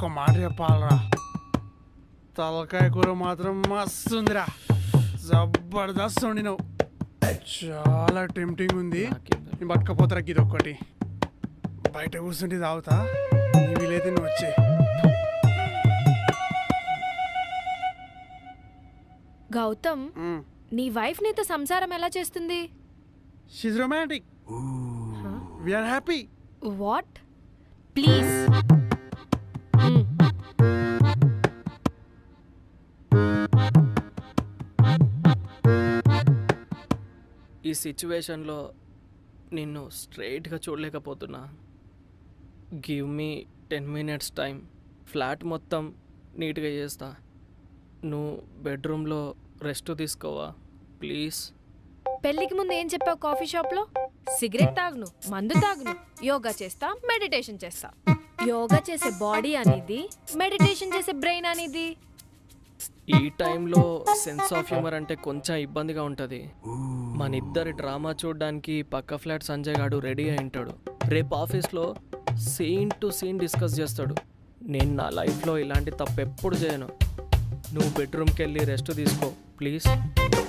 ఒక్క మాట చెప్పాలరా, తలకాయ కూర మాత్రం మస్తుందిరా, జబర్దస్త్ వండినావు. చాలా టెంప్టింగ్ ఉంది. నేను పట్టుకపోతారా ఇది ఒక్కటి, బయట కూర్చుంటే తాగుతా, నీ వీలైతే నువ్వు వచ్చే. గౌతమ్, నీ వైఫ్ నీతో సంసారం ఎలా చేస్తుంది? She's romantic, we're happy. What? Please. ఈ సిచ్యువేషన్లో నిన్ను స్ట్రైట్గా చూడలేకపోతున్నా. Give me 10 minutes time, flat మొత్తం నీట్గా చేస్తా. నువ్వు బెడ్రూమ్లో రెస్ట్ తీసుకోవా ప్లీజ్. పెళ్ళికి ముందు ఏం చెప్పావు కాఫీ షాప్లో? సిగరెట్ తాగును, మందు తాగును, యోగా చేస్తా, మెడిటేషన్ చేస్తా. యోగా చేసే బాడీ అనేది, మెడిటేషన్ చేసే బ్రెయిన్ అనేది. ఈ టైంలో సెన్స్ ఆఫ్ హ్యూమర్ అంటే కొంచెం ఇబ్బందిగా ఉంటుంది. మన ఇద్దరి డ్రామా చూడడానికి పక్క ఫ్లాట్ సంజయ్ గాడు రెడీ అయి ఉంటాడు. రేపు ఆఫీస్లో సీన్ టు సీన్ డిస్కస్ చేస్తాడు. నేను నా లైఫ్లో ఇలాంటి తప్పు ఎప్పుడు చేయను. నువ్వు బెడ్రూమ్కి వెళ్ళి రెస్ట్ తీసుకో ప్లీజ్.